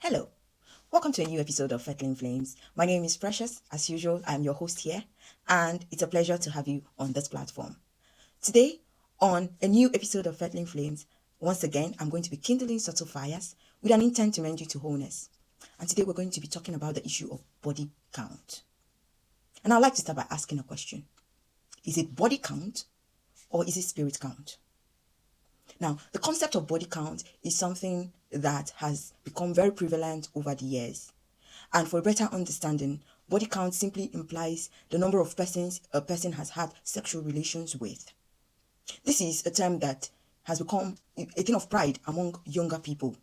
Hello, welcome to a new episode of Fettling Flames. My name is Precious. As usual, I'm your host here, and it's a pleasure to have you on this platform. Today, on a new episode of Fettling Flames, once again, I'm going to be kindling subtle fires with an intent to rend you to wholeness. And today, we're going to be talking about the issue of body count. And I'd like to start by asking a question. Is it body count or is it spirit count? Now, the concept of body count is something that has become very prevalent over the years. And for a better understanding, body count simply implies the number of persons a person has had sexual relations with. This is a term that has become a thing of pride among younger people.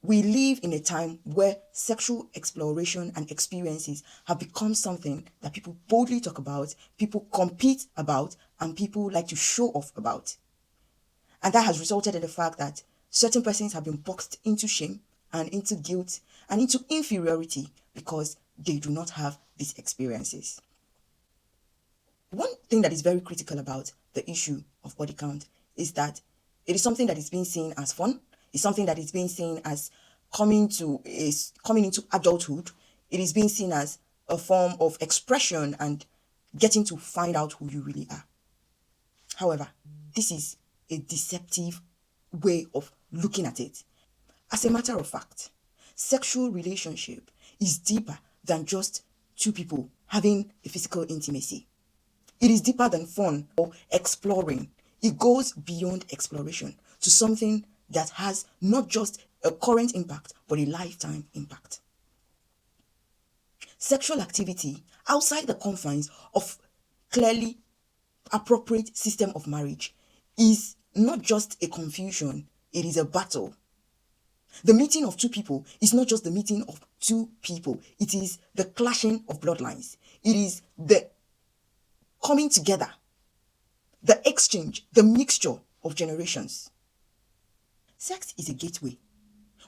We live in a time where sexual exploration and experiences have become something that people boldly talk about, people compete about, and people like to show off about. And that has resulted in the fact that certain persons have been boxed into shame and into guilt and into inferiority because they do not have these experiences. One thing that is very critical about the issue of body count is that it is something that is being seen as fun. It's something that is being seen as coming into adulthood. It is being seen as a form of expression and getting to find out who you really are. However, this is a deceptive way of looking at it. As a matter of fact, sexual relationship is deeper than just two people having a physical intimacy. It is deeper than fun or exploring. It goes beyond exploration to something that has not just a current impact, but a lifetime impact. Sexual activity outside the confines of clearly appropriate system of marriage is not just a confusion, it is a battle. The meeting of two people is not just the meeting of two people, it is the clashing of bloodlines. It is the coming together, the exchange, the mixture of generations. Sex is a gateway.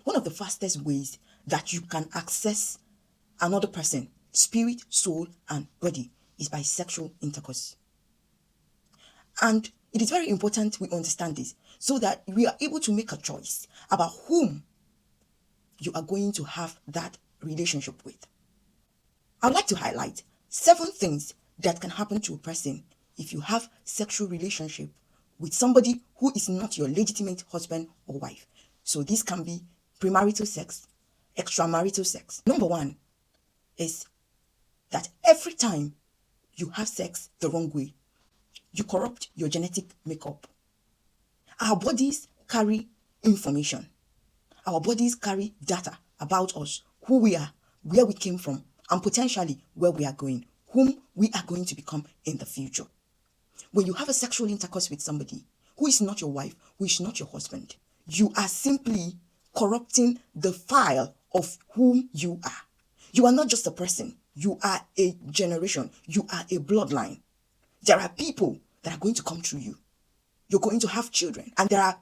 One of the fastest ways that you can access another person, spirit, soul, and body, is by sexual intercourse. And it is very important we understand this so that we are able to make a choice about whom you are going to have that relationship with. I'd like to highlight 7 things that can happen to a person if you have sexual relationship with somebody who is not your legitimate husband or wife. So this can be premarital sex, extramarital sex. Number 1 is that every time you have sex the wrong way, you corrupt your genetic makeup. Our bodies carry information. Our bodies carry data about us, who we are, where we came from, and potentially where we are going, whom we are going to become in the future. When you have a sexual intercourse with somebody who is not your wife, who is not your husband, you are simply corrupting the file of whom you are. You are not just a person. You are a generation. You are a bloodline. There are people that are going to come through you. You're going to have children. And there are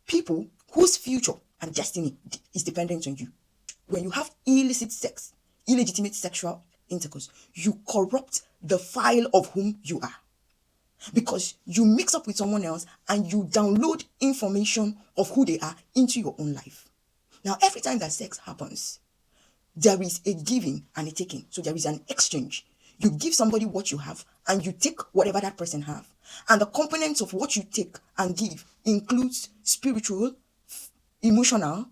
people whose future and destiny is dependent on you. When you have illicit sex, illegitimate sexual intercourse, you corrupt the file of whom you are. Because you mix up with someone else and you download information of who they are into your own life. Now, every time that sex happens, there is a giving and a taking. So there is an exchange. You give somebody what you have and you take whatever that person have. And the components of what you take and give includes spiritual, emotional,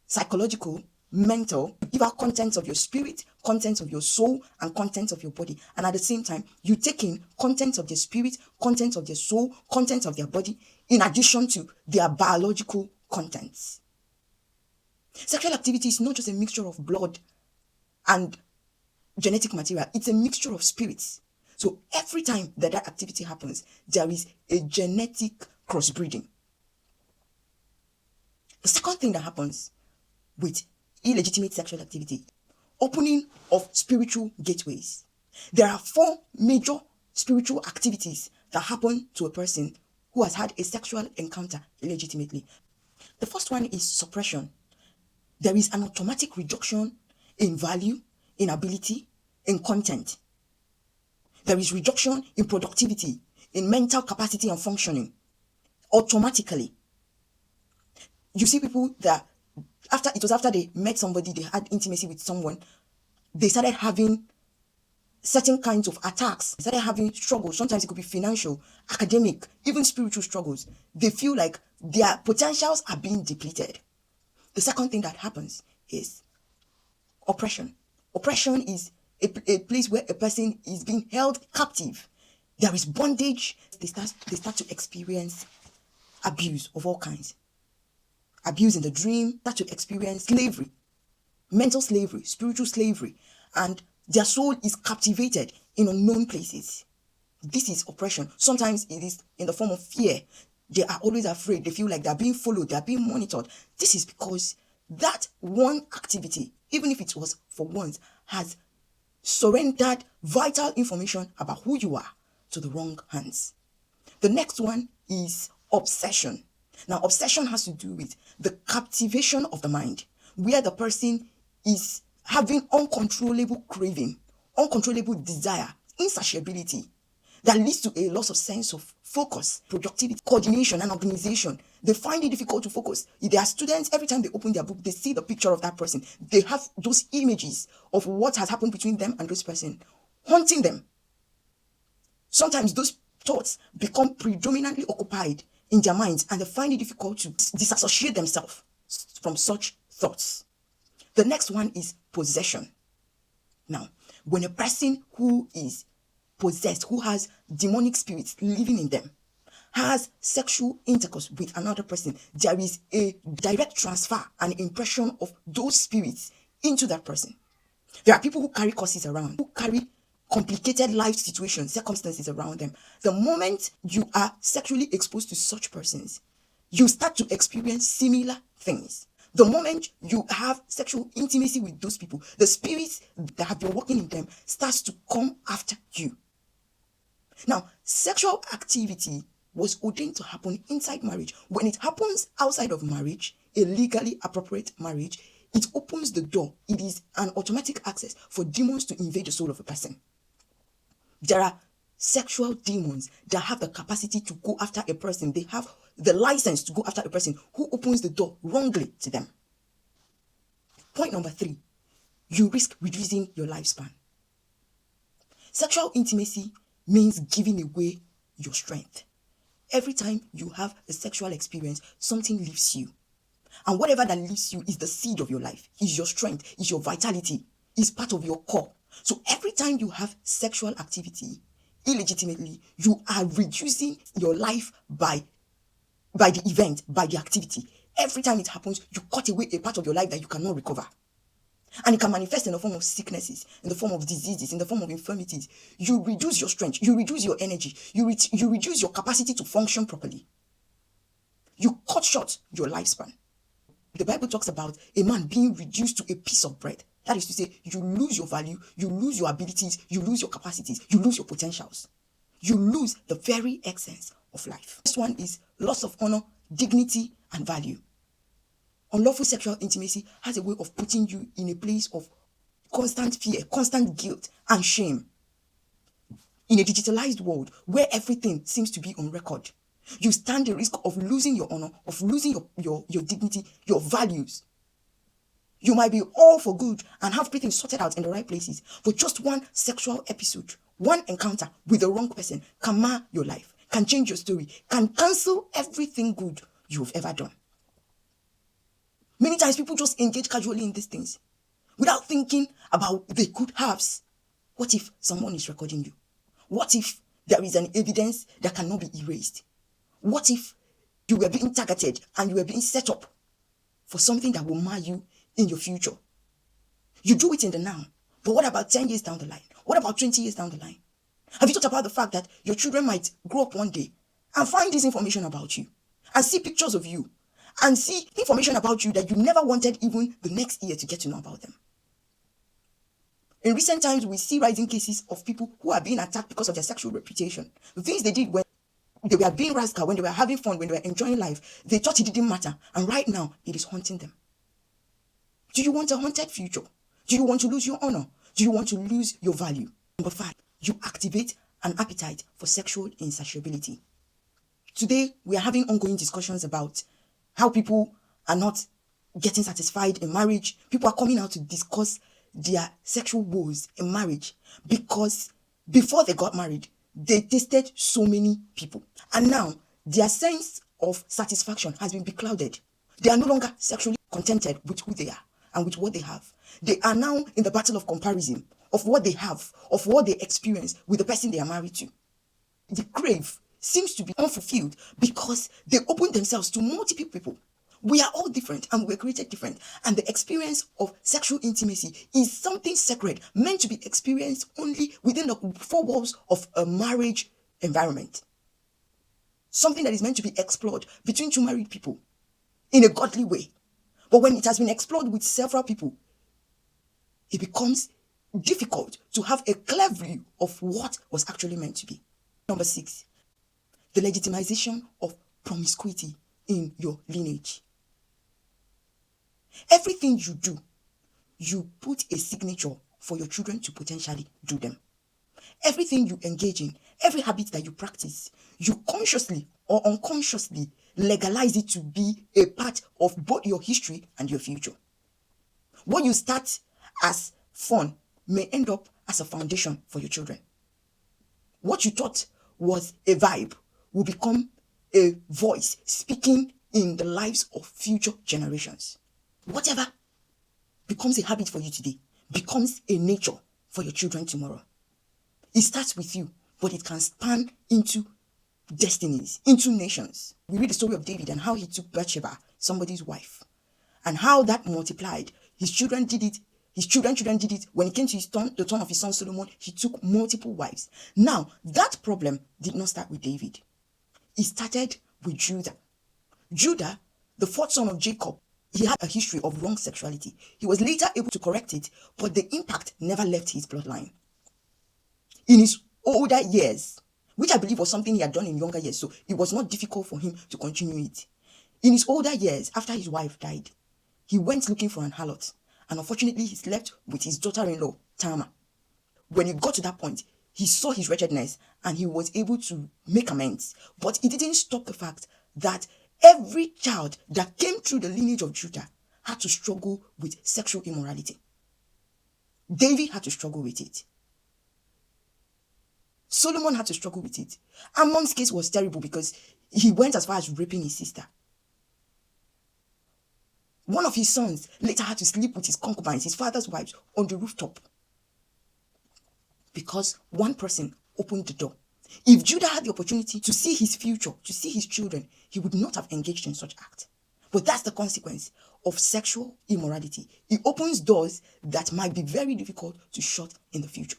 psychological, mental. You give out contents of your spirit, contents of your soul, and contents of your body. And at the same time, you take in contents of their spirit, contents of their soul, contents of their body, in addition to their biological contents. Sexual activity is not just a mixture of blood and genetic material. It's a mixture of spirits. So every time that activity happens, there is a genetic crossbreeding. The second thing that happens with illegitimate sexual activity, opening of spiritual gateways. There are 4 major spiritual activities that happen to a person who has had a sexual encounter illegitimately. The first one is suppression. There is an automatic reduction in value, in ability, in content. There is reduction in productivity, in mental capacity and functioning, automatically. You see people that After they met somebody, they had intimacy with someone, they started having certain kinds of attacks. They started having struggles. Sometimes it could be financial, academic, even spiritual struggles. They feel like their potentials are being depleted. The second thing that happens is oppression. Oppression is a place where a person is being held captive. There is bondage. They start to experience abuse of all kinds. Abuse in the dream, start to experience slavery, mental slavery, spiritual slavery, and their soul is captivated in unknown places. This is oppression. Sometimes it is in the form of fear. They are always afraid. They feel like they are being followed. They are being monitored. This is because that one activity, even if it was for once, has surrendered vital information about who you are to the wrong hands. The next one is obsession. Now, obsession has to do with the captivation of the mind, where the person is having uncontrollable craving, uncontrollable desire, insatiability, that leads to a loss of sense of focus, productivity, coordination, and organization. They find it difficult to focus. If they are students, every time they open their book, they see the picture of that person. They have those images of what has happened between them and this person, haunting them. Sometimes those thoughts become predominantly occupied in their minds, and they find it difficult to disassociate themselves from such thoughts. The next one is possession. Now, when a person who is possessed, who has demonic spirits living in them, has sexual intercourse with another person, there is a direct transfer and impression of those spirits into that person. There are people who carry curses around, who carry complicated life situations, circumstances around them. The moment you are sexually exposed to such persons, you start to experience similar things. The moment you have sexual intimacy with those people, the spirits that have been working in them starts to come after you. Now, sexual activity was ordained to happen inside marriage. When it happens outside of marriage, a legally appropriate marriage, it opens the door. It is an automatic access for demons to invade the soul of a person. There are sexual demons that have the capacity to go after a person. They have the license to go after a person who opens the door wrongly to them. Point number 3, you risk reducing your lifespan. Sexual intimacy means giving away your strength. Every time you have a sexual experience, something leaves you. And whatever that leaves you is the seed of your life, is your strength, is your vitality, is part of your core. So every time you have sexual activity illegitimately, you are reducing your life by the event, by the activity. Every time it happens, you cut away a part of your life that you cannot recover. And it can manifest in the form of sicknesses, in the form of diseases, in the form of infirmities. You reduce your strength, you reduce your energy, you reduce your capacity to function properly. You cut short your lifespan. The Bible talks about a man being reduced to a piece of bread. That is to say, you lose your value, you lose your abilities, you lose your capacities, you lose your potentials. You lose the very essence of life. This one is loss of honor, dignity, and value. Unlawful sexual intimacy has a way of putting you in a place of constant fear, constant guilt, and shame. In a digitalized world where everything seems to be on record, you stand the risk of losing your honor, of losing your dignity, your values. You might be all for good and have everything sorted out in the right places, but just one sexual episode, one encounter with the wrong person can mar your life, can change your story, can cancel everything good you've ever done. Many times people just engage casually in these things without thinking about the good halves. What if someone is recording you? What if there is an evidence that cannot be erased? What if you were being targeted and you were being set up for something that will mar you in your future? You do it in the now, but what about 10 years down the line? What about 20 years down the line? Have you thought about the fact that your children might grow up one day and find this information about you and see pictures of you and see information about you that you never wanted even the next year to get to know about them? In recent times, we see rising cases of people who are being attacked because of their sexual reputation. The things they did when they were being rascal, when they were having fun, when they were enjoying life, they thought it didn't matter. And right now, it is haunting them. Do you want a haunted future? Do you want to lose your honor? Do you want to lose your value? Number 5, you activate an appetite for sexual insatiability. Today, we are having ongoing discussions about how people are not getting satisfied in marriage. People are coming out to discuss their sexual woes in marriage because before they got married, they tasted so many people. And now their sense of satisfaction has been beclouded. They are no longer sexually contented with who they are and with what they have. They are now in the battle of comparison of what they have, of what they experience with the person they are married to. The crave seems to be unfulfilled because they open themselves to multiple people. We are all different and we're created different. And the experience of sexual intimacy is something sacred, meant to be experienced only within the four walls of a marriage environment. Something that is meant to be explored between two married people in a godly way. But when it has been explored with several people, it becomes difficult to have a clear view of what was actually meant to be. Number 6, the legitimization of promiscuity in your lineage. Everything you do, you put a signature for your children to potentially do them. Everything you engage in, every habit that you practice, you consciously or unconsciously legalize it to be a part of both your history and your future. What you start as fun may end up as a foundation for your children. What you thought was a vibe will become a voice speaking in the lives of future generations. Whatever becomes a habit for you today becomes a nature for your children tomorrow. It starts with you, but it can span into destinies, into nations. We read the story of David and how he took Bathsheba, somebody's wife, and how that multiplied. His children did it. His children did it. When it came to his turn, the turn of his son Solomon, he took multiple wives. Now, that problem did not start with David. It started with Judah. Judah, the fourth son of Jacob, he had a history of wrong sexuality. He was later able to correct it, but the impact never left his bloodline. In his older years, which I believe was something he had done in younger years, so it was not difficult for him to continue it. In his older years, after his wife died, he went looking for an harlot, and unfortunately he slept with his daughter-in-law, Tamar. When he got to that point, he saw his wretchedness and he was able to make amends. But it didn't stop the fact that every child that came through the lineage of Judah had to struggle with sexual immorality. David had to struggle with it. Solomon had to struggle with it. Amnon's case was terrible because he went as far as raping his sister. One of his sons later had to sleep with his concubines, his father's wives, on the rooftop. Because one person opened the door. If Judah had the opportunity to see his future, to see his children, he would not have engaged in such act. But that's the consequence of sexual immorality. It opens doors that might be very difficult to shut in the future.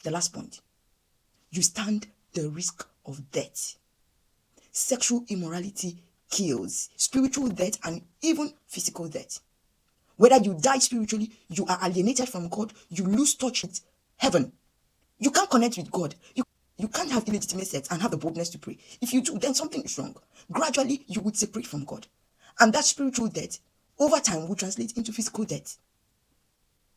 The last point. You stand the risk of death. Sexual immorality kills, spiritual death and even physical death. Whether you die spiritually, you are alienated from God, you lose touch with heaven. You can't connect with God. You can't have illegitimate sex and have the boldness to pray. If you do, then something is wrong. Gradually, you would separate from God. And that spiritual death, over time, will translate into physical death.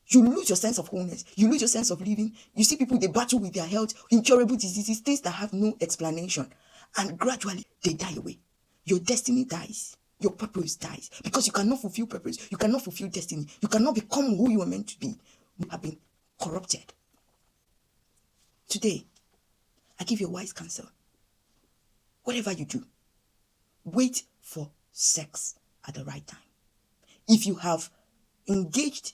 You lose your sense of wholeness. You lose your sense of living. You see people, they battle with their health, incurable diseases, things that have no explanation. And gradually, they die away. Your destiny dies. Your purpose dies. Because you cannot fulfill purpose. You cannot fulfill destiny. You cannot become who you are meant to be. You have been corrupted. Today, I give you a wise counsel. Whatever you do, wait for sex at the right time. If you have engaged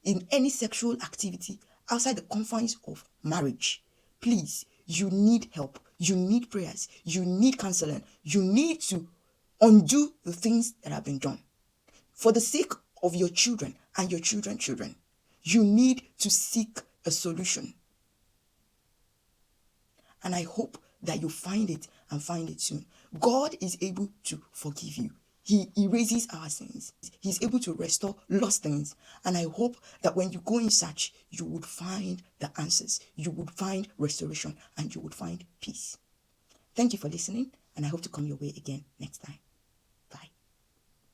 in any sexual activity outside the confines of marriage, please, you need help. You need prayers. You need counseling. You need to undo the things that have been done. For the sake of your children and your children's children, you need to seek a solution. And I hope that you find it and find it soon. God is able to forgive you. He erases our sins. He's able to restore lost things. And I hope that when you go in search, you would find the answers. You would find restoration and you would find peace. Thank you for listening, and I hope to come your way again next time.